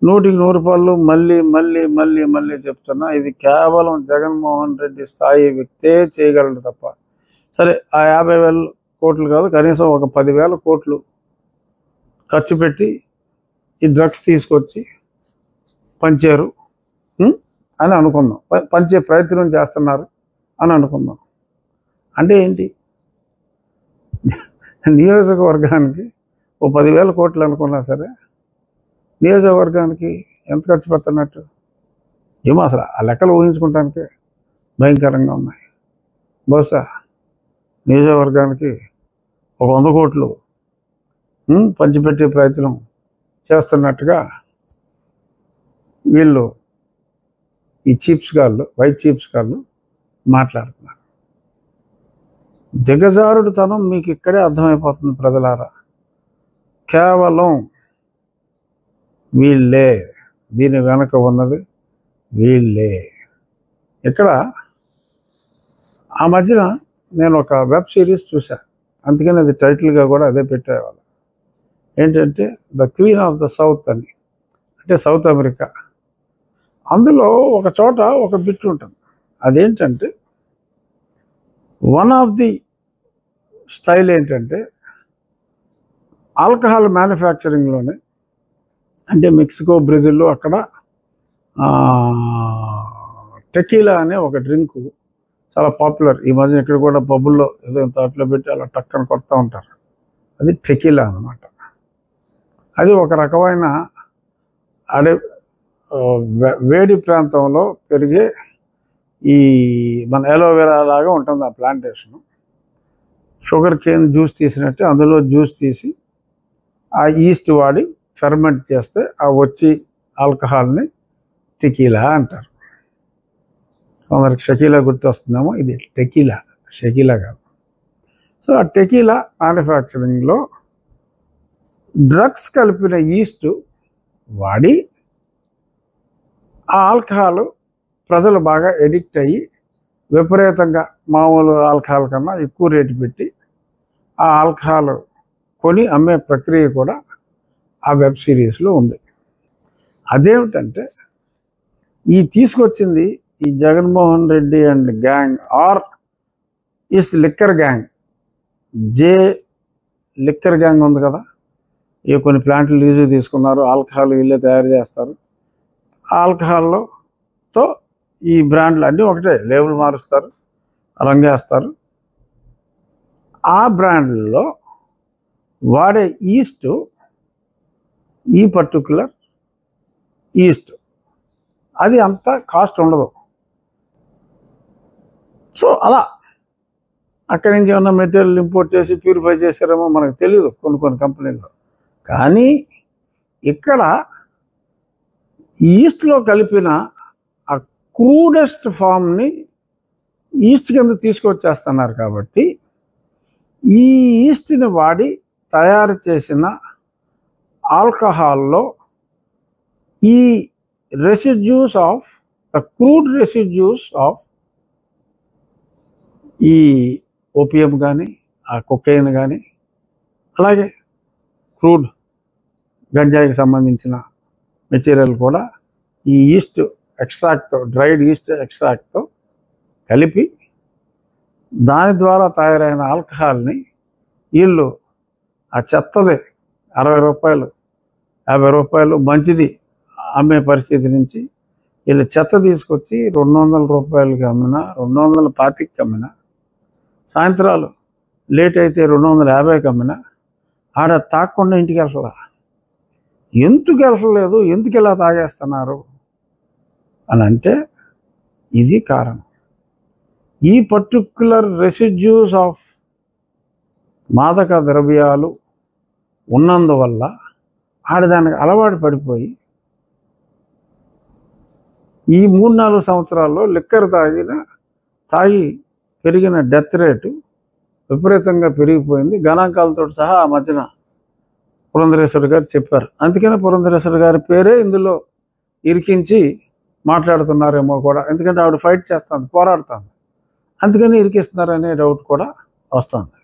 100కి 100 మళ్ళీ మళ్ళీ మళ్ళీ మళ్ళీ చెప్తున్నా, ఇది కేవలం జగన్మోహన్ రెడ్డి స్థాయి వ్యక్తే చేయగలడు తప్ప. సరే, ఆ 50,000 కోట్లు కాదు, కనీసం ఒక 10,000 కోట్లు ఖర్చు పెట్టి ఈ డ్రగ్స్ తీసుకొచ్చి పంచారు అని అనుకుందాం, పంచే ప్రయత్నం చేస్తున్నారు అని అనుకుందాం. అంటే ఏంటి? నియోజకవర్గానికి ఓ 10,000 కోట్లు అనుకున్నా సరే, నియోజకవర్గానికి ఎంత ఖర్చు పెడుతున్నట్టు ఏమో అసలు ఆ లెక్కలు ఊహించుకుంటానికే భయంకరంగా ఉన్నాయి. బహుశా నియోజకవర్గానికి ఒక 100 కోట్లు పంచిపెట్టే ప్రయత్నం చేస్తున్నట్టుగా వీళ్ళు ఈ చీప్స్ గాళ్ళు, వైట్ చీప్స్ గాళ్ళు మాట్లాడుతున్నారు. దిగజారుడుతనం మీకు ఇక్కడే అర్థమైపోతుంది ప్రజలారా. కేవలం వీళ్ళే, దీని వెనక ఉన్నది వీళ్ళే. ఇక్కడ ఆ మధ్యన నేను ఒక వెబ్ సిరీస్ చూశాను, అందుకని అది టైటిల్గా కూడా అదే పెట్టేవాళ్ళు. ఏంటంటే the queen of the south అని, అంటే సౌత్ అమెరికా. అందులో ఒక చోట ఒక బిట్ ఉంటుంది. అదేంటంటే వన్ ఆఫ్ ది స్టైల్ ఏంటంటే ఆల్కహాల్ మ్యానుఫ్యాక్చరింగ్లోనే, అంటే మెక్సికో, బ్రెజిల్లో అక్కడ టెకీలా అనే ఒక డ్రింకు చాలా పాపులర్. ఈ మధ్య ఇక్కడ కూడా పబ్బుల్లో ఏదో తాట్లో పెట్టి అలా టక్కన కొడతా ఉంటారు. అది టెకీలా అన్నమాట. అది ఒక రకమైన వేడి ప్రాంతంలో పెరిగే ఈ మన ఎలోవెరా లాగా ఉంటుంది ఆ ప్లాంటేషను. షుగర్ కేన్ జ్యూస్ తీసినట్టే అందులో జ్యూస్ తీసి ఆ ఈస్ట్ వాడి ఫెర్మెంట్ చేస్తే ఆ వచ్చి ఆల్కహాల్ని టెకీలా అంటారు. కొందరికి షకీలా గుర్తొస్తుందేమో, ఇది టెకీలా, షకీలా కాదు. సో ఆ టెకీలా మ్యానుఫ్యాక్చరింగ్లో డ్రగ్స్ కలిపిన ఈస్ట్ వాడి ఆ ఆల్కహాల్ ప్రజలు బాగా ఎడిక్ట్ అయ్యి విపరీతంగా మామూలు ఆల్కహాల్ కన్నా ఎక్కువ రేటు పెట్టి ఆ ఆల్కహాల్ కొని అమ్మే ప్రక్రియ కూడా ఆ వెబ్ సిరీస్లో ఉంది. అదేమిటంటే ఈ తీసుకొచ్చింది ఈ Jaganmohan Reddy and gang are is liquor gang. Liquor gang ఉంది కదా, ఈ కొన్ని ప్లాంట్లు లీజు తీసుకున్నారు, ఆల్కహాల్ వీళ్ళే తయారు చేస్తారు. ఆల్కహాల్తో ఈ బ్రాండ్లు అన్నీ ఒకటే, లేబుల్ మారుస్తారు, రంగేస్తారు. ఆ బ్రాండ్లలో వాడే ఈస్ట్, ఈ పర్టికులర్ ఈస్ట్, అది అంత కాస్ట్ ఉండదు. సో అలా అక్కడి నుంచి ఏమన్నా మెటీరియల్ ఇంపోర్ట్ చేసి ప్యూరిఫై చేశారేమో మనకు తెలియదు కొన్ని కంపెనీల్లో. కానీ ఇక్కడ ఈస్ట్లో కలిపిన ఆ క్రూడెస్ట్ ఫామ్ని ఈస్ట్ కింద తీసుకొచ్చేస్తున్నారు. కాబట్టి ఈ ఈస్ట్ని వాడి తయారు చేసిన ఆల్కహాల్లో ఈ residues of the crude residues of ఈ ఓపియం కానీ, ఆ కొకైన్ కానీ, అలాగే క్రూడ్ గంజాయికి సంబంధించిన మెటీరియల్ కూడా ఈ ఈస్ట్ ఎక్స్ట్రాక్ట్తో, డ్రైడ్ ఈస్ట్ ఎక్స్ట్రాక్ట్తో కలిపి దాని ద్వారా తయారైన ఆల్కహాల్ని వీళ్ళు ఆ చెత్తది 60 రూపాయలు 50 రూపాయలు మంచిది అమ్మే పరిస్థితి నుంచి వీళ్ళు చెత్త తీసుకొచ్చి 200 రూపాయలకి అమ్మినా, 225కి అమ్మినా, సాయంత్రాలు లేట్ అయితే 250కి అమ్మినా ఆడ తాగకుండా ఇంటికి వెళ్ళలా. ఎందుకు వెళ్ళలేదు, ఎందుకు ఇలా తాగేస్తున్నారు అని అంటే ఇది కారణం. ఈ పర్టిక్యులర్ రెసిడ్యూస్ ఆఫ్ మాదక ద్రవ్యాలు ఉన్నందువల్ల ఆడదానికి అలవాటు పడిపోయి ఈ 3-4 సంవత్సరాల్లో లిక్కర్ తాగి పెరిగిన డెత్ రేటు విపరీతంగా పెరిగిపోయింది. గణాంకాలతో సహా ఆ మధ్యన పురంధరేశ్వరి గారు చెప్పారు. అందుకనే పురంధరేశ్వరి గారి పేరే ఇందులో ఇరికించి మాట్లాడుతున్నారేమో కూడా, ఎందుకంటే ఆవిడ ఫైట్ చేస్తుంది, పోరాడుతుంది, అందుకని ఇరికిస్తున్నారనే డౌట్ కూడా వస్తుంది.